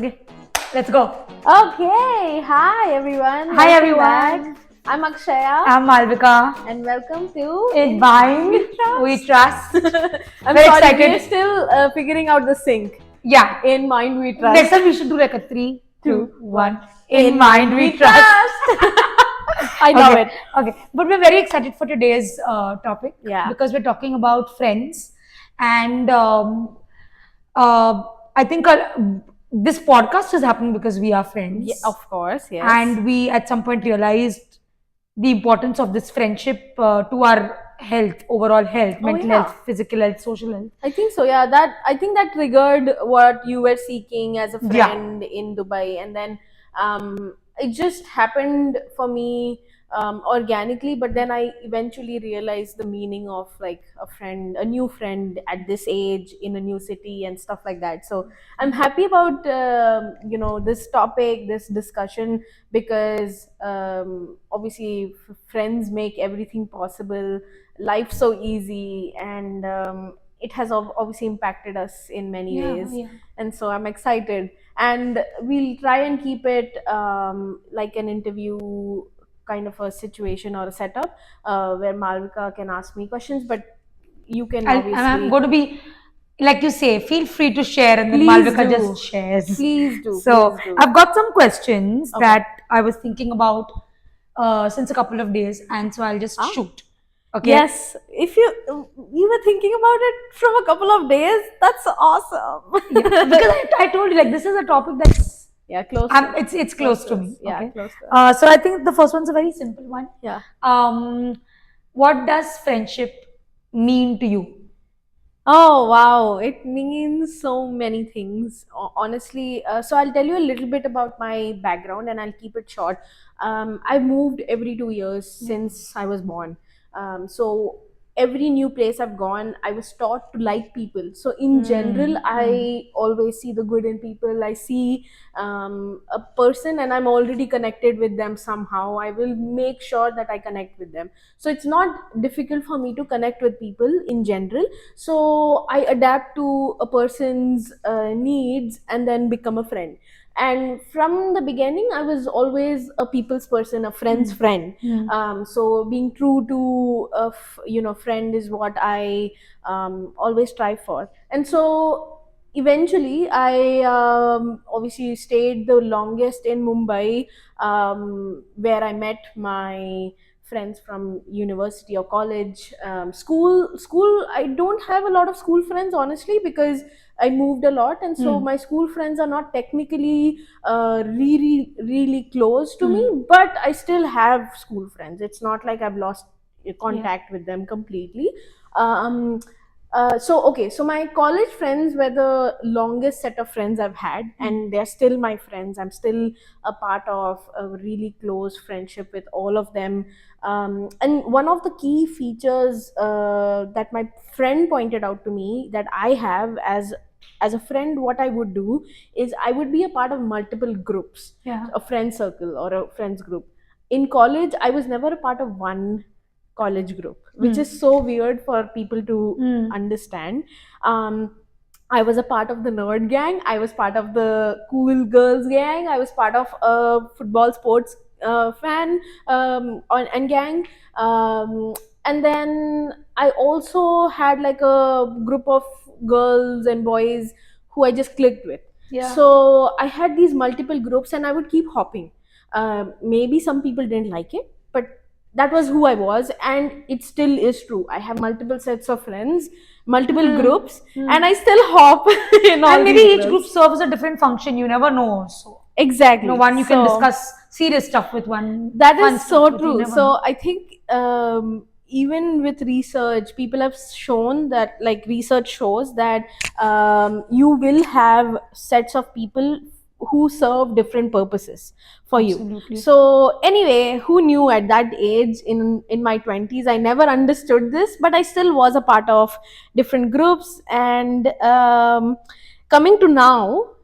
Okay, let's go. Okay, hi everyone. Hi Welcome everyone. back. I'm Akshaya I'm Malvika. and welcome to In Mind We Trust. I'm Very sorry, we are excited. still figuring out the sync. Yeah. In Mind We Trust. Next time we should do like a 3, 2, 1. In Mind We Trust. I love it. Okay, but we're very excited for today's topic because we're talking about friends, and I think this podcast is happening because we are friends. Yeah, of course, yes. And we at some point realized the importance of this friendship to our health, overall health, mental health, physical health, social health. I think so. Yeah, I think that triggered what you were seeking as a friend in Dubai, and then it just happened for me organically. But then I eventually realized the meaning of like a friend, a new friend at this age in a new city and stuff like that. So I'm happy about this topic, this discussion, because obviously friends make everything possible, life so easy, and it has obviously impacted us in many ways. And so I'm excited, and we'll try and keep it like an interview kind of a situation or a setup where Malvika can ask me questions, but you can obviously... I'm going to be, like you say, feel free to share, and then Please Malvika do. just shares. Please do. So Please do. I've got some questions that I was thinking about since a couple of days, and so I'll just shoot. Okay. Yes, if you were thinking about it from a couple of days, that's awesome. Because I told you, like, this is a topic that's close. It's close to me. Yeah, Okay. close to us. So I think the first one's a very simple one. Yeah. What does friendship mean to you? Oh wow, it means so many things. Honestly, so I'll tell you a little bit about my background, and I'll keep it short. I've moved every 2 years since I was born. So every new place I've gone, I was taught to like people. So in general, I always see the good in people. I see a person and I'm already connected with them somehow. I will make sure that I connect with them. So it's not difficult for me to connect with people in general. So I adapt to a person's needs and then become a friend. And from the beginning, I was always a people's person, a friend's friend. So being true to a friend is what I always strive for. And so eventually I obviously stayed the longest in Mumbai, where I met my friends from university or college. School, I don't have a lot of school friends, honestly, because I moved a lot, and so my school friends are not technically really close to me, but I still have school friends. It's not like I've lost contact with them completely. So my college friends were the longest set of friends I've had, and they're still my friends. I'm still a part of a really close friendship with all of them. And one of the key features that my friend pointed out to me that I have as a friend, what I would do is I would be a part of multiple groups, a friend circle or a friends group. In college, I was never a part of one college group, which is so weird for people to understand. I was a part of the nerd gang. I was part of the cool girls gang. I was part of a football sports fan and gang. And then I also had like a group of girls and boys who I just clicked with. So I had these multiple groups and I would keep hopping. Maybe some people didn't like it, but that was who I was, and it still is true. I have multiple sets of friends, multiple groups, and I still hop in all. And maybe each group serves a different function. You never know. So exactly, one you can discuss serious stuff with one. That is so true. So I think even with research, people have shown that, like, research shows that you will have sets of people who serve different purposes for you. So anyway, who knew at that age in my 20s? I never understood this, but I still was a part of different groups. And coming to now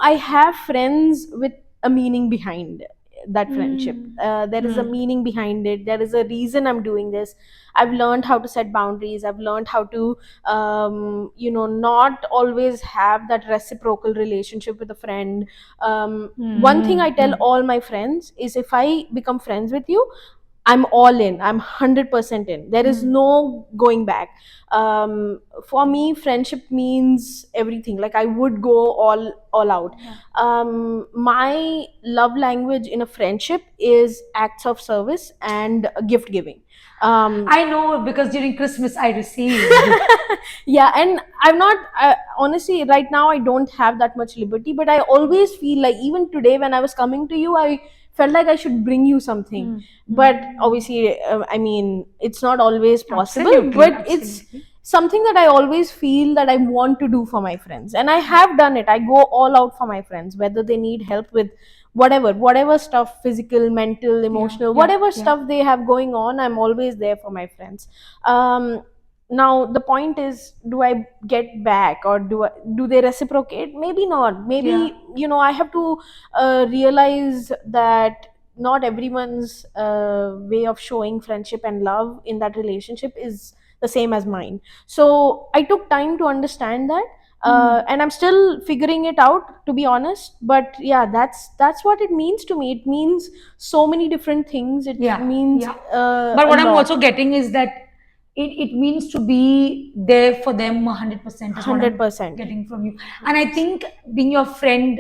I have friends with a meaning behind. that friendship. Mm. There is a Mm. meaning behind it, there is a reason I'm doing this. I've learned how to set boundaries, I've learned how to not always have that reciprocal relationship with a friend. One thing I Mm. tell Mm. all my friends is, if I become friends with you, I'm all in. I'm 100% in. There is Mm. no going back. For me, friendship means everything. Like, I would go all out. Yeah. My love language in a friendship is acts of service and gift giving. Um, I know because during Christmas I received. yeah, and I'm not honestly, right now I don't have that much liberty, but I always feel like, even today when I was coming to you, I felt like I should bring you something. Mm. But Mm. obviously, I mean, it's not always possible, Absolutely, but it's absolutely. something that I always feel that I want to do for my friends, and I have done it. I go all out for my friends, whether they need help with whatever stuff, physical, mental, Yeah, emotional, yeah, whatever yeah. stuff they have going on, I'm always there for my friends. um Now the point is, do I get back, or do they reciprocate? Maybe not. Yeah. Maybe, I have to realize that not everyone's way of showing friendship and love in that relationship is the same as mine. So I took time to understand that, Hmm. and I'm still figuring it out, to be honest. But yeah, that's what it means to me. It means so many different things. It Yeah, means yeah. But a what I'm lot. also getting is that it means to be there for them 100% is what I'm 100%. getting from you. And I think being your friend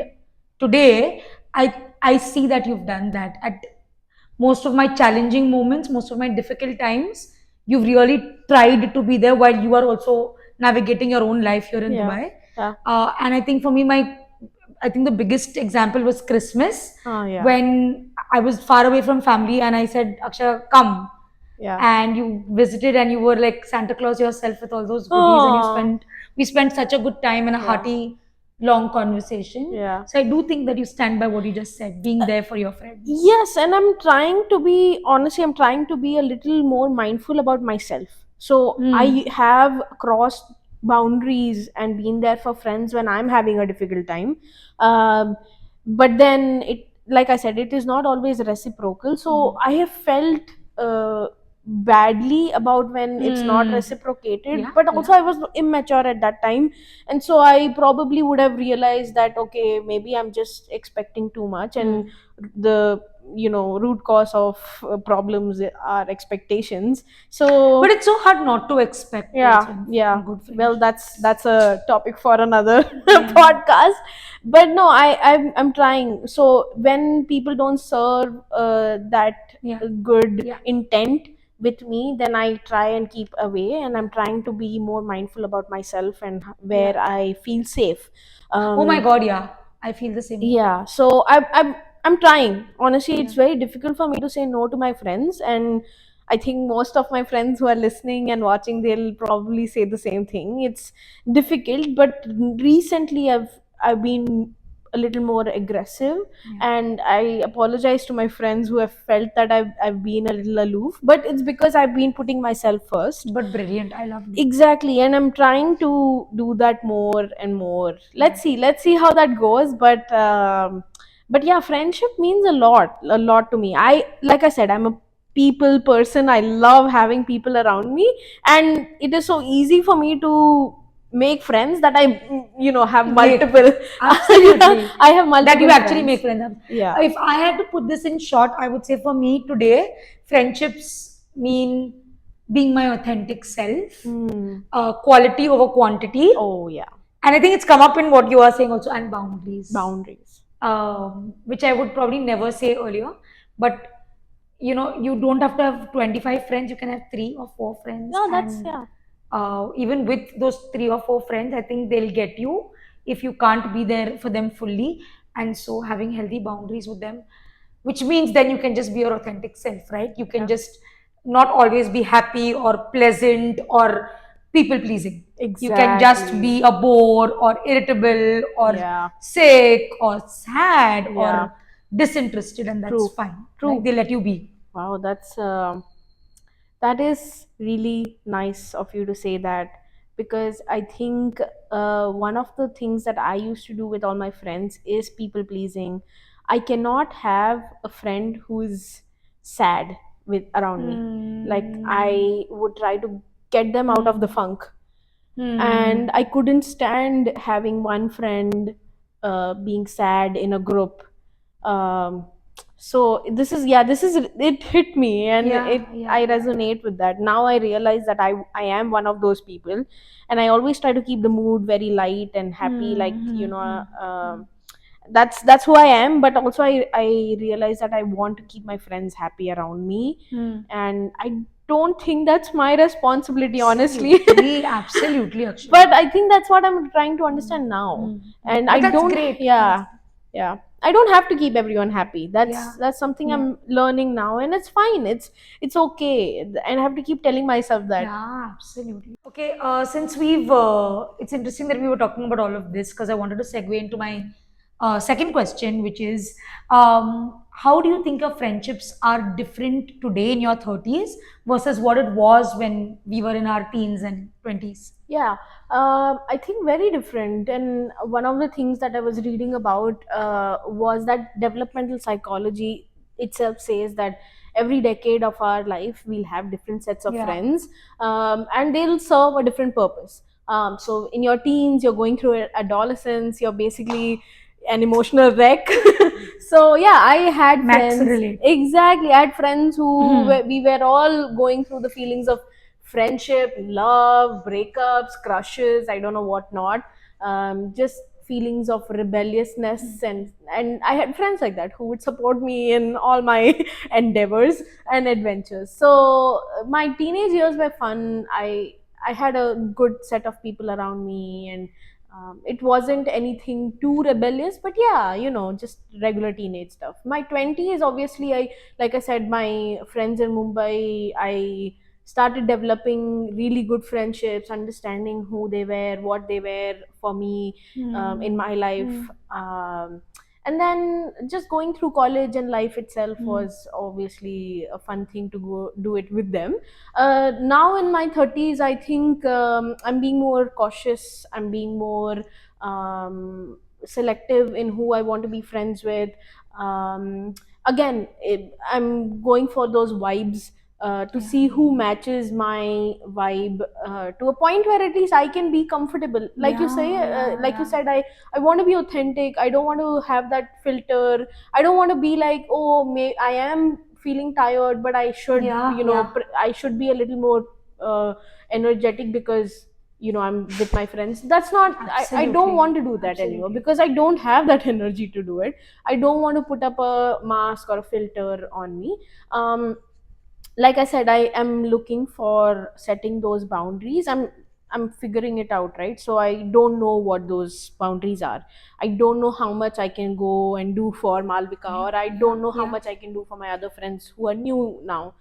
today, I see that you've done that. At most of my challenging moments, most of my difficult times, you've really tried to be there while you are also navigating your own life here in Yeah. Dubai. Yeah. And I think for me, I think the biggest example was Christmas Oh, yeah. when I was far away from family and I said, Akshay, come. Yeah. And you visited and you were like Santa Claus yourself with all those goodies and Oh, we spent such a good time and a yeah. hearty, long conversation. Yeah. So I do think that you stand by what you just said, being there for your friends. Yes, and I'm trying to be, honestly, I'm trying to be a little more mindful about myself. So Hmm. I have crossed boundaries and been there for friends when I'm having a difficult time. Um, but then, like I said, it is not always reciprocal. So Hmm. I have felt badly about when it's not Hmm. reciprocated. Yeah, But yeah. also, I was immature at that time, and so I probably would have realized that, okay, maybe I'm just expecting too much, and Hmm. the root cause of problems are expectations. So But it's so hard not to expect yeah, also yeah. in good Well, friendships. that's a topic for another Yeah, podcast. But no, I'm trying. So when people don't serve that yeah, good yeah, intent with me, then I try and keep away, and I'm trying to be more mindful about myself and yeah. where I feel safe. Oh my um God, yeah. I feel the same way. yeah, so I'm trying. Honestly, Yeah. it's very difficult for me to say no to my friends, and I think most of my friends who are listening and watching, they'll probably say the same thing. It's difficult, but recently I've been a little more aggressive, Yeah. and I apologize to my friends who have felt that I've been a little aloof, but it's because I've been putting myself first. But brilliant. I loved it. Exactly, and I'm trying to do that more and more. Yeah. Let's see how that goes. But yeah, friendship means a lot to me. Like I said, I'm a people person. I love having people around me, and it is so easy for me to make friends that have Make multiple. absolutely I have that you multiple actually make friends. friends. Yeah. If I had to put this in short, I would say for me today, friendships mean being my authentic self, Hmm. quality over quantity, Oh, yeah. and I think it's come up in what you are saying also, and boundaries, Boundaries. which I would probably never say earlier. But you don't have to have 25 friends, you can have three or four friends. No, that's, And yeah. even with those three or four friends, I think they'll get you if you can't be there for them fully. And so having healthy boundaries with them, which means then you can just be your authentic self, right? You can Yeah. just not always be happy or pleasant or people pleasing. You can just Exactly. be a bore or irritable or Yeah. sick or sad Yeah. or disinterested, and that's True. fine, right? True. They let you be. Wow, that is really nice of you to say that, because I think one of the things that I used to do with all my friends is people pleasing. I cannot have a friend who is sad with around me. Like, Hmm. I would try to get them out of the Hmm. funk, and Hmm. I couldn't stand having one friend being sad in a group. um, so this is it hit me, and Yeah, it yeah, I yeah, yeah. resonate with that. Now I realize that I am one of those people, and I always try to keep the mood very light and happy, like, Hmm. Hmm. Hmm. that's who I am. But also I realize that I want to keep my friends happy around me, Hmm. and I don't think that's my responsibility, honestly. Absolutely, absolutely, Akshaya. But I think that's what I'm trying to Hmm. understand now. Hmm. Hmm. And I But that's don't, great. That's yeah, yeah, I don't have to keep everyone happy. yeah, That's something yeah. I'm learning now, and it's fine. It's okay, and I have to keep telling myself that. Yeah, absolutely. Okay, since it's interesting that we were talking about all of this because I wanted to segue into my second question, which is, how do you think our friendships are different today in your 30s versus what it was when we were in our teens and 20s? Yeah, I think very different. And one of the things that I was reading about was that developmental psychology itself says that every decade of our life we'll have different sets of Yeah. friends, and they'll serve a different purpose. So in your teens, you're going through adolescence, you're basically an emotional wreck. So yeah, I had Max friends. relate. Exactly, I had friends Hmm. we were all going through the feelings of friendship, love, breakups, crushes, I don't know what not. Just feelings of rebelliousness, and I had friends like that who would support me in all my endeavors and adventures. So my teenage years were fun. I had a good set of people around me, and it wasn't anything too rebellious, but yeah, just regular teenage stuff. My 20s, obviously, like I said, my friends in Mumbai, I started developing really good friendships, understanding who they were, what they were for me in Hmm. my life. Hmm. And then just going through college and life itself Hmm. was obviously a fun thing to go do it with them. Now in my 30s, I think I'm being more cautious, I'm being more selective in who I want to be friends with. Again, I'm going for those vibes, to Yeah. see who matches my vibe, to a point where at least I can be comfortable. Yeah, yeah, Like you yeah. said, I want to be authentic. I don't want to have that filter. I don't want to be like, oh, I am feeling tired, but I should, Yeah, yeah. I should be a little more uh, energetic because I'm with my friends. That's not, I don't Absolutely. want to do that anymore Absolutely. because I don't have that energy to do it. I don't want to put up a mask or a filter on me. um, like I said, I am looking for setting those boundaries. I'm figuring it out, right? So I don't know what those boundaries are. I don't know how much I can go and do for Malvika, Yeah, or I yeah, don't know how yeah. much I can do for my other friends who are new now.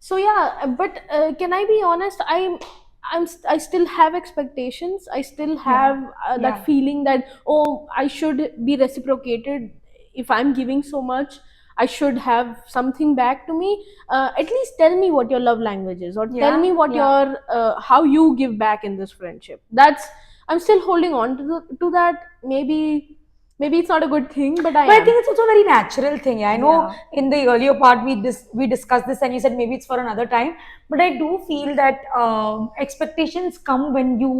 So yeah, but can I be honest? I still have expectations. I still Yeah, have that yeah, feeling that, oh, I should be reciprocated. If I'm giving so much, I should have something back to me. At least tell me what your love language is, or tell yeah, me what yeah. your how you give back in this friendship. That's I'm still holding on to that. Maybe it's not a good thing, but I But I am. think it's also a very natural thing. Yeah. I know Yeah, in the earlier part we discussed this and you said maybe it's for another time. But I do feel that expectations come when you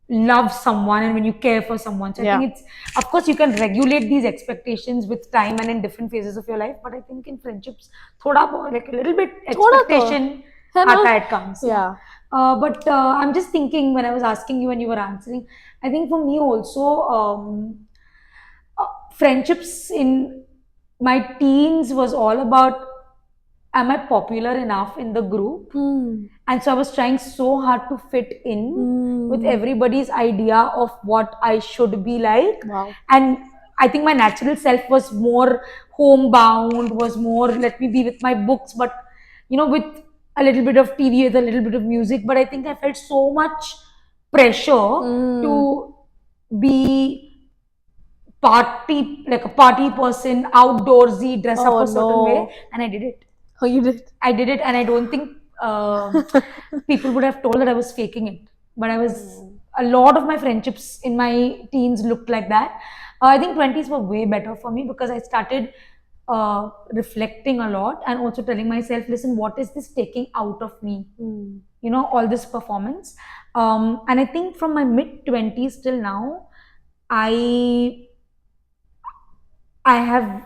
love someone and when you care for someone. So I yeah. think it's of course you can regulate these expectations with time and in different phases of your life. But I think in friendships, thoda bahut, like a little bit थोड़ा तो expectation है ना. आता it comes. Yeah. Yeah. But I'm just thinking when I was asking you and you were answering, I think for me also, friendships in my teens was all about, am I popular enough in the group? Hmm. And so I was trying so hard to fit in with Hmm. everybody's idea of what I should be like. Wow. And I think my natural self was more homebound, was more let me be with my books, but with a little bit of TV, with a little bit of music. But I think I felt so much pressure Hmm. to be like a party person, outdoorsy, dress up Oh a certain way, no. and I did it. Oh, you did. I did it, and I don't think people would have told that I was faking it. But I was, Hmm. a lot of my friendships in my teens looked like that. I think 20s were way better for me because I started reflecting a lot and also telling myself, listen, what is this taking out of me? Mm. All this performance. And I think from my mid 20s till now, I I have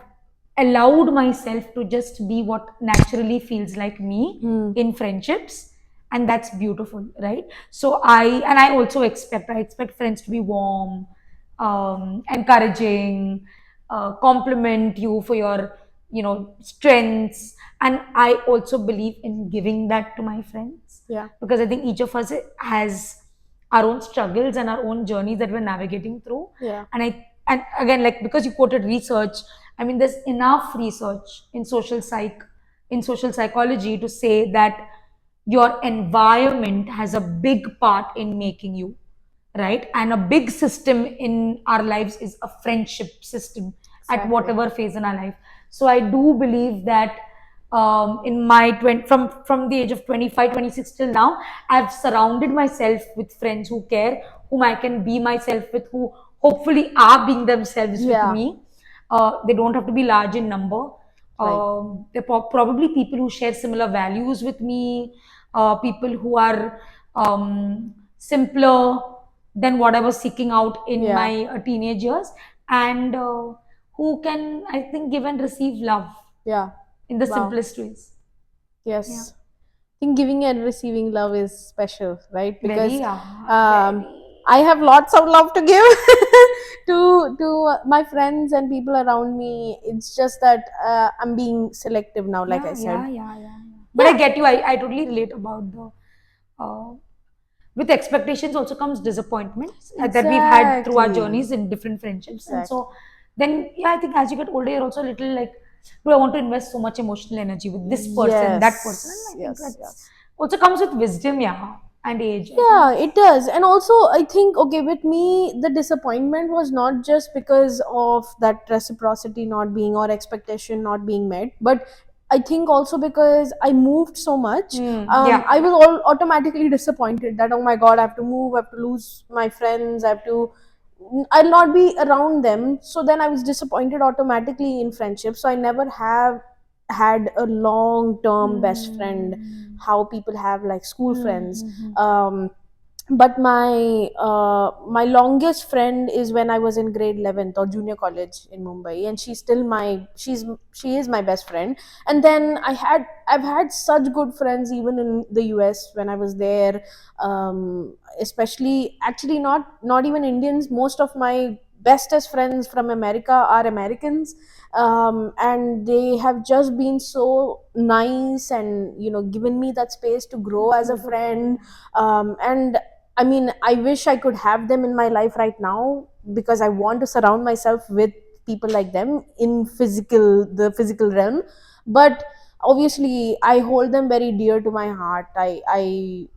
allowed myself to just be what naturally feels like me Hmm. in friendships, and that's beautiful, right? So I also expect friends to be warm, encouraging, compliment you for your strengths, and I also believe in giving that to my friends Yeah. because I think each of us has our own struggles and our own journeys that we're navigating through. Yeah. And again, like, because you quoted research, I mean, there's enough research in social psychology to say that your environment has a big part in making you, right? And a big system in our lives is a friendship system at Exactly. whatever phase in our life. So I do believe that in my 20, from the age of 25, 26 till now, I've surrounded myself with friends who care, whom I can be myself with, who hopefully are being themselves with Yeah. me. They don't have to be large in number. Right. They're probably people who share similar values with me, people who are simpler than what I was seeking out in Yeah. my teenage years, and who can, I think, give and receive love Yeah. in the Wow. simplest ways. Yeah. Yes. I think giving and receiving love is special, right? Because Very, um, very. I have lots of love to give to my friends and people around me. It's just that I'm being selective now, like I said. Yeah. But I Yeah. get you. I totally relate about the. Uh, with expectations also comes disappointments that we've had through our Exactly. journeys in different friendships. And Exactly. so then, yeah, I think as you get older, you're also a little like, do I want to invest so much emotional energy with this person, that person? And Yes. I think Yes. that's Yes. also comes with wisdom, yeah, and age. I think Yeah, that's. it does. And also, I think, okay, with me, the disappointment was not just because of that reciprocity not being or expectation not being met, but I think also because I moved so much, I was all automatically disappointed that, oh my God, I have to move, I have to lose my friends, I'll not be around them. So then I was disappointed automatically in friendship. So I never have had a long term best friend, Hmm. how people have like school friends. Hmm. um, but my longest friend is when I was in grade 11th or junior college in Mumbai, and she is my best friend. And then I've had such good friends even in the US when I was there. Especially, actually, not even Indians. Most of my bestest friends from America are Americans. And they have just been so nice and given me that space to grow That's as a beautiful. friend. And I mean, I wish I could have them in my life right now, because I want to surround myself with people like them in the physical realm. But obviously, I hold them very dear to my heart. I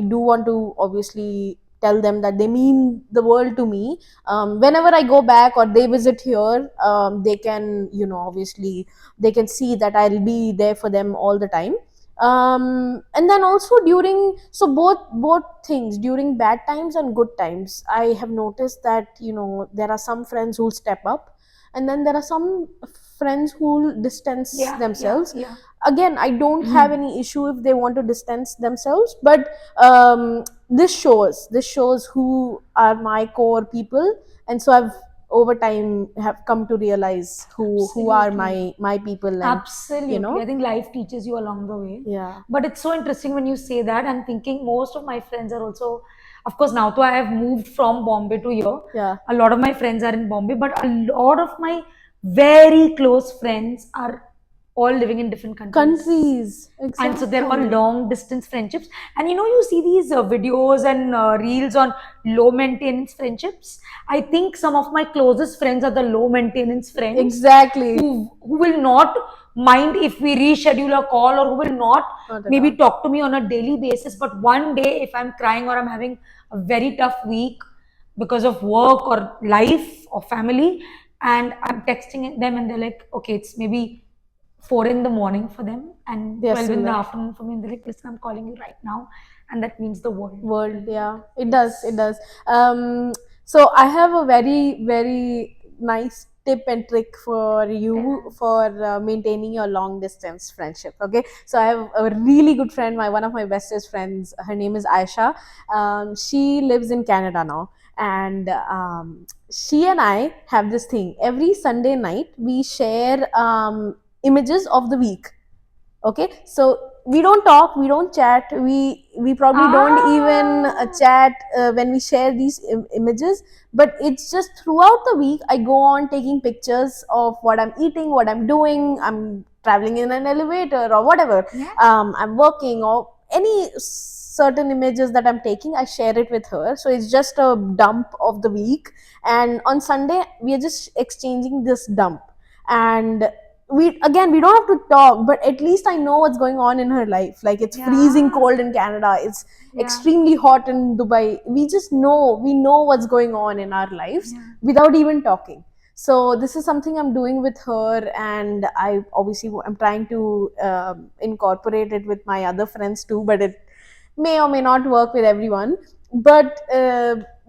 do want to obviously tell them that they mean the world to me. Whenever I go back or they visit here, they can, obviously, they can see that I'll be there for them all the time. And then also during, so both things, during bad times and good times, I have noticed that there are some friends who'll step up, and then there are some friends who'll distance themselves. Yeah. Again, I don't have any issue if they want to distance themselves, but this shows who are my core people. And so I've over time have come to realize who are Absolutely. my people. And you Absolutely. I know think life teaches you along the way. yeah. But it's so interesting when you say that. I'm thinking most of my friends are also, of course, now too, I have moved from Bombay to here. Yeah. A lot of my friends are in Bombay, but a lot of my very close friends are all living in different countries. Countries, And so they're all exactly. long distance friendships. And you see these videos and reels on low maintenance friendships. I think some of my closest friends are the low maintenance friends Exactly. who will not mind if we reschedule a call, or who will not Not at maybe all. talk to me on a daily basis, but one day if I'm crying or I'm having a very tough week because of work or life or family, and I'm texting them and they're like, okay, it's maybe 4 in the morning for them and They are 12 in the similar. afternoon for me, and they're like, listen, I'm calling you right now, and that means the world, World, right? yeah, it does, it It's does. um so I have a very, very nice tip and trick for you Yeah. for maintaining your long distance friendship. Okay, so I have a really good friend, my one of my bestest friends. Her name is Aisha. She lives in Canada now, and she and I have this thing. Every Sunday night, we share images of the week. Okay, so we don't talk, we don't chat, we probably don't even Ah. chat when we share these images, but it's just throughout the week I go on taking pictures of what I'm eating, what I'm doing, I'm traveling in an elevator or whatever, Yeah. I'm working, or any certain images that I'm taking, I share it with her. So it's just a dump of the week, and on Sunday we are just exchanging this dump. And we don't have to talk, but at least I know what's going on in her life. Like, it's freezing Yeah. cold in Canada, it's Yeah. extremely hot in Dubai. We know what's going on in our lives Yeah. without even talking. So this is something I'm doing with her, and I obviously I'm trying to incorporate it with my other friends too, but it may or may not work with everyone. But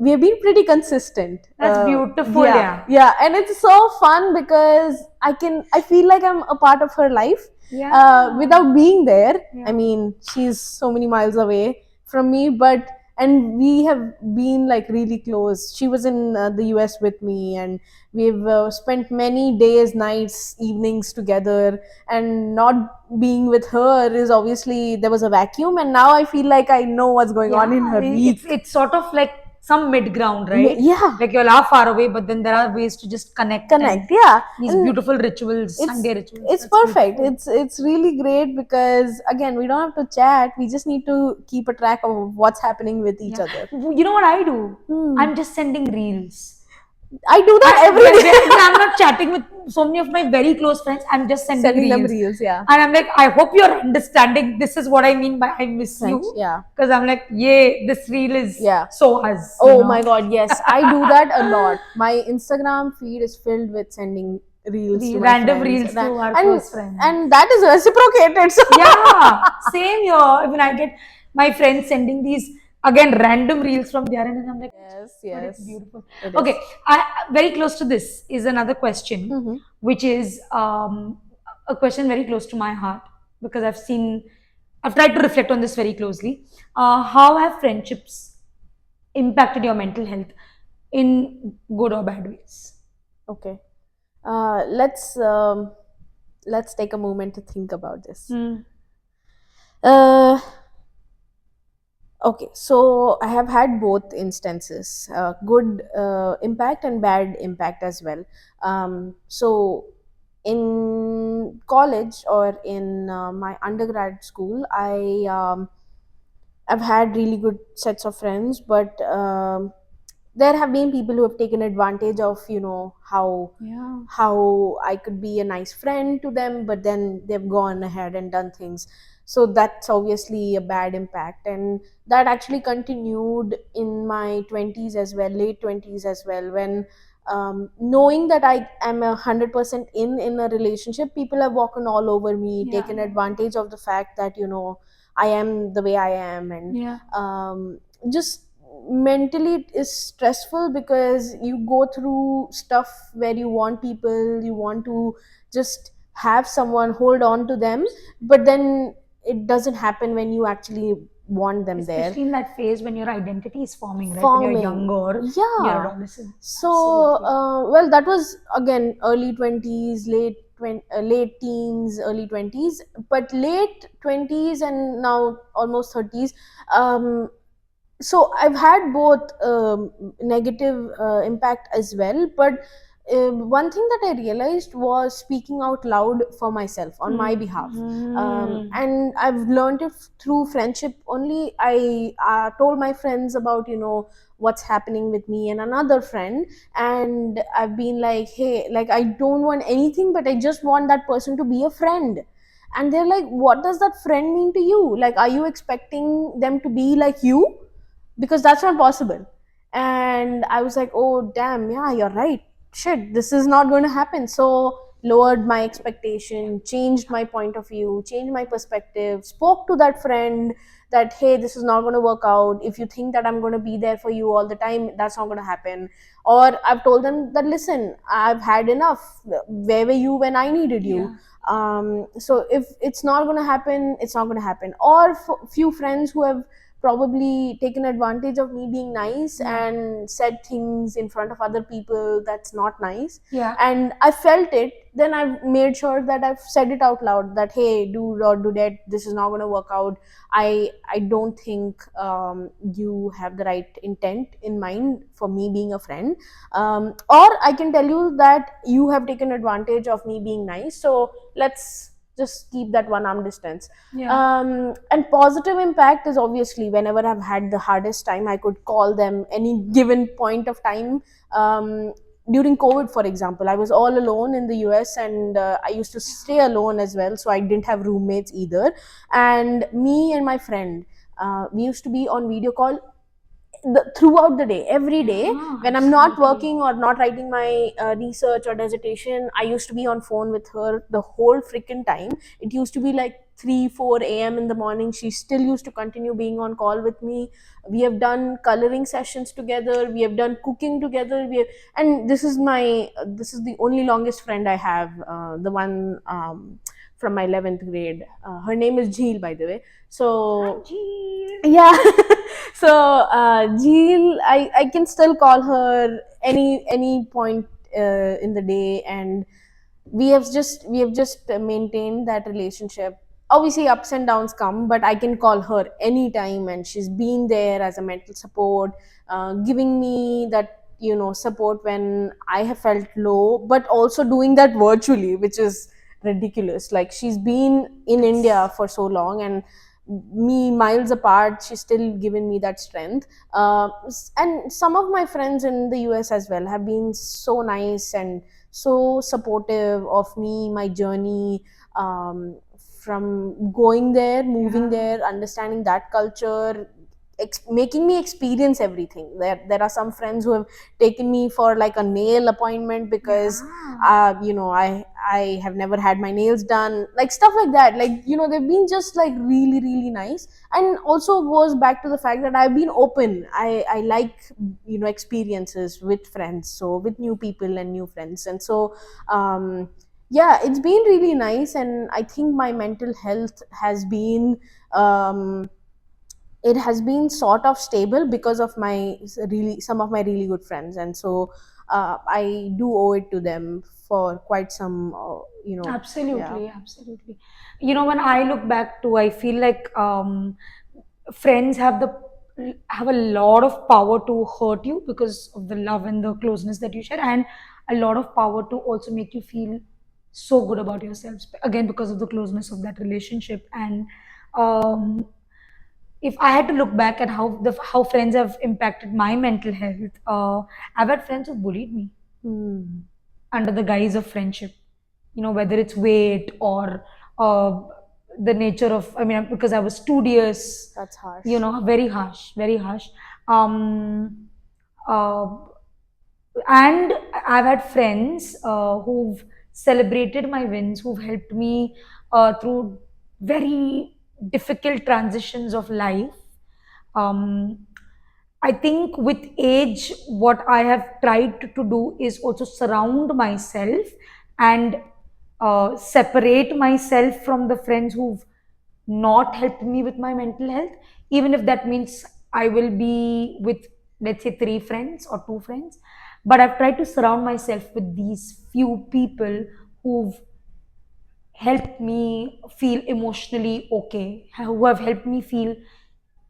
we've been pretty consistent. That's beautiful. Yeah, Yeah. yeah, and it's so fun because I feel like I'm a part of her life Yeah. without being there. I Yeah. mean, she's so many miles away from me, but and we have been like really close. She was in the US with me, and we've spent many days, nights, evenings together. And not being with her is obviously, there was a vacuum, and now I feel like I know what's going on in Yeah. her It's week. it's sort of like some mid ground, right? Yeah, Like you're all far away, but then there are ways to just connect and connect, yeah. these And beautiful rituals, it's Sunday rituals. it's That's perfect. beautiful. It's really great because, again, we don't have to chat, we just need to keep a track of what's happening with each Yeah. other. You know what I do? Hmm. I'm just sending reels. I do that every When I'm day. not chatting with so many of my very close friends, I'm just sending Sending them reels. reels, yeah. And I'm like, I hope you're understanding. This is what I mean by I miss French, you. yeah. Because I'm like, yay, this reel is Yeah. so us, you Oh my know. god, yes, I do that a lot. My Instagram feed is filled with sending reels to my Random friends. reels to our And close friends. and that is reciprocated. So Yeah, same here. When I get my friends sending these again random reels from their end, and I'm like, yes, but it's yes, beautiful. it Okay, is. very close to this is another question, Mm-hmm. which is a question very close to my heart because I've tried to reflect on this very closely. How have friendships impacted your mental health in good or bad ways? Okay. Uh, let's um, let's take a moment to think about this. Hmm. Uh, okay, so I have had both instances, good impact and bad impact as well. So in college or in my undergrad school, I've had really good sets of friends, but there have been people who have taken advantage of, Yeah. how I could be a nice friend to them, but then they've gone ahead and done things. So that's obviously a bad impact, and that actually continued in my 20s as well, late 20s as well, when knowing that I am 100% in a relationship, people have walked all over me, Yeah. taken advantage of the fact that I am the way I am, and Yeah. just mentally it is stressful because you go through stuff where you want people, you want to just have someone, hold on to them, but then it doesn't happen when you actually want them there. Especially in that phase when your identity is forming, right? When you're Forming, younger, in your yeah. adolescence. So Absolutely. well, that was again early 20s, late teens, early 20s, but late 20s and now almost 30s. So I've had both negative impact as well, but one thing that I realized was speaking out loud for myself on my behalf. Mm. And I've learned it through friendship only. I told my friends about what's happening with me and another friend, and I've been like, hey, like, I don't want anything, but I just want that person to be a friend. And they're like, what does that friend mean to you? Like, are you expecting them to be like you? Because that's not possible. And I was like, oh damn, yeah, you're right, shit, this is not going to happen. So lowered my expectation, changed my point of view, changed my perspective, spoke to that friend that, hey, this is not going to work out. If you think that I'm going to be there for you all the time, that's not going to happen. Or I've told them that, listen, I've had enough. Where were you when I needed you? Yeah. So if it's not going to happen, it's not going to happen. Or few friends who have probably taken advantage of me being nice Yeah. and said things in front of other people that's not nice, Yeah. and I felt it, then I've made sure that I've said it out loud that, hey, do or do that, this is not going to work out. I don't think you have the right intent in mind for me being a friend, or I can tell you that you have taken advantage of me being nice, so let's just keep that one arm distance. Yeah. And positive impact is obviously whenever I've had the hardest time, I could call them any given point of time. During COVID, for example, I was all alone in the US, and I used to stay alone as well, so I didn't have roommates either. And me and my friend, we used to be on video call throughout the day, every day. Yeah, When I'm not absolutely. working or not writing my research or dissertation, I used to be on phone with her the whole freaking time. It used to be like 3 4 a.m. in the morning. She still used to continue being on call with me. We have done coloring sessions together, we have done cooking together, and this is the only longest friend I have, the one from my 11th grade. Her name is Jheel, by the way. Hi, So Jean. yeah. So Jeel, I can still call her any point in the day, and we have just maintained that relationship. Obviously ups and downs come, but I can call her anytime, and she's been there as a mental support, giving me that, support when I have felt low, but also doing that virtually, which is ridiculous. Like, she's been in India That's for so long, and me miles apart, she's still given me that strength. And some of my friends in the US as well have been so nice and so supportive of me, my journey, from going there, moving yeah. there, understanding that culture, making me experience everything. There are some friends who have taken me for like a nail appointment because Yeah. I have never had my nails done, like stuff like that. Like, they've been just like really really nice. And also goes back to the fact that I've been open. I like, experiences with friends, so with new people and new friends. And so yeah, it's been really nice, and I think my mental health has been, um it has been sort of stable because of my really some of my really good friends. And so I do owe it to them for quite some, yeah. Absolutely, absolutely. When I look back too, I feel like friends have a lot of power to hurt you because of the love and the closeness that you share, and a lot of power to also make you feel so good about yourselves. Again, because of the closeness of that relationship. And um, if I had to look back at how friends have impacted my mental health, I've had friends who bullied me Hmm. under the guise of friendship, whether it's weight or uh, the nature of, I mean, because I was studious, That's harsh. very harsh, very harsh. um, uh, and I've had friends who've celebrated my wins, who've helped me through very difficult transitions of life. um, I think with age, what I have tried to do is also surround myself and separate myself from the friends who've not helped me with my mental health, even if that means I will be with, let's say, three friends or two friends. But I've tried to surround myself with these few people who've helped me feel emotionally okay, who have helped me feel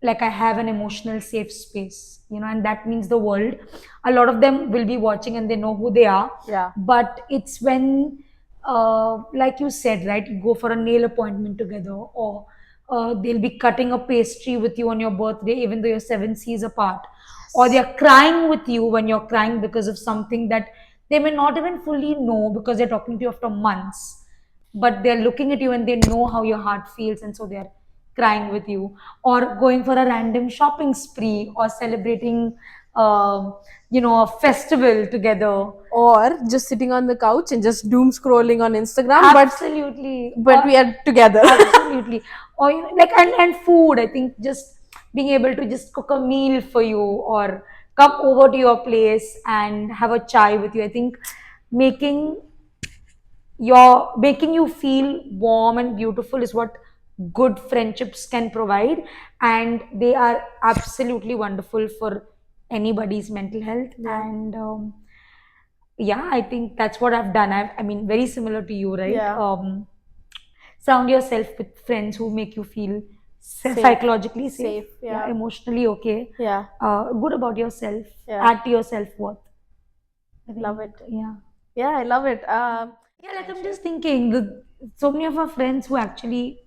like I have an emotional safe space, and that means the world. A lot of them will be watching and they know who they are, Yeah. but it's when, like you said, right, you go for a nail appointment together, or they'll be cutting a pastry with you on your birthday, even though you're 7 seas apart, or Yes. they're crying with you when you're crying because of something that they may not even fully know because they're talking to you after months, but they're looking at you and they know how your heart feels, and so they're crying with you. Or going for a random shopping spree, or celebrating a festival together. Or just sitting on the couch and just doom scrolling on Instagram, Absolutely. but we are together. Absolutely. Or like and food. I think just being able to just cook a meal for you or come over to your place and have a chai with you. I think making making you feel warm and beautiful is what good friendships can provide, and they are absolutely wonderful for anybody's mental health. Yeah. And yeah, I think that's what I've done. I mean, very similar to you, right? Yeah. Surround yourself with friends who make you feel Safe. psychologically safe, Safe, yeah. emotionally okay, Yeah. good about yourself, Yeah. add to your self worth. Love it. Yeah. Yeah, I love it. Yeah, like I'm just thinking, so many of our friends who actually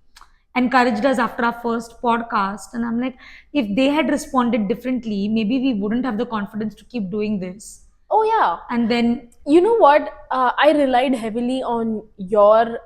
encouraged us after our first podcast, and I'm like, if they had responded differently, maybe we wouldn't have the confidence to keep doing this. Oh yeah. And then, You know what? I relied heavily on your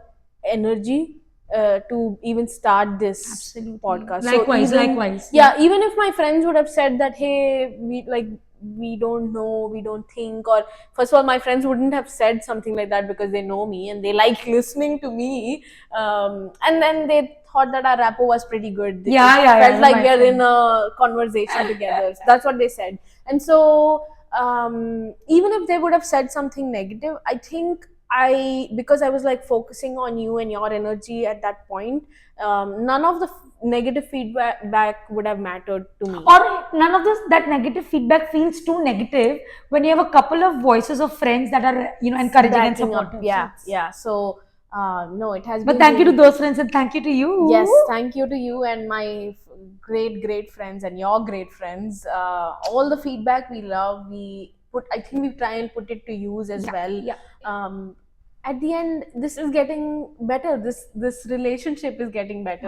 energy to even start this absolutely, podcast. likewise, so even, likewise, yeah, even if my friends would have said that, hey, we don't know, we don't think, or first of all, my friends wouldn't have said something like that because they know me and they like listening to me, and then they thought that our rapport was pretty good. Yeah, It yeah, felt yeah, like my we are in friend. a conversation together. That's what they said. And so even if they would have said something negative, I think because I was like focusing on you and your energy at that point, none of the negative feedback back would have mattered to me. Or none of that negative feedback feels too negative when you have a couple of voices of friends that are, encouraging and Backing up, supportive. yeah, yeah. So no, it has But been thank you to really those friends and thank you to you. Yes, thank you to you and my great friends and your great friends. All the feedback we love, I think we try and put it to use as Yeah, well. yeah. At the end, this is getting better. This relationship is getting better.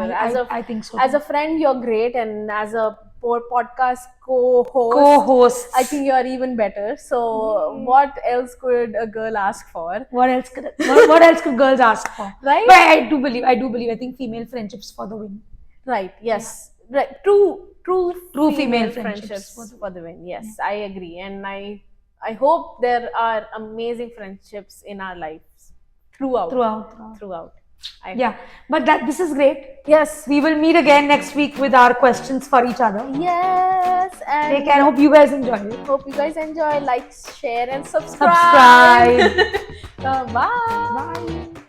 I think so As too. a friend, you're great, and as a podcast co-host, Co-hosts. I think you're even better. So, Yay. what else could a girl ask for? What else could girls ask for? Right? But I do believe, I think female friendships for the win. Right. Yes. Right. True Female female friendships friendships for the win. Yes, I agree, and I hope there are amazing friendships in our lives throughout. Yeah, but this is great. Yes. We will meet again next week with our questions for each other. Yes. And Take care. Hope you guys enjoy it. Hope you guys enjoy. Like, share, and subscribe. Subscribe. Bye. Bye.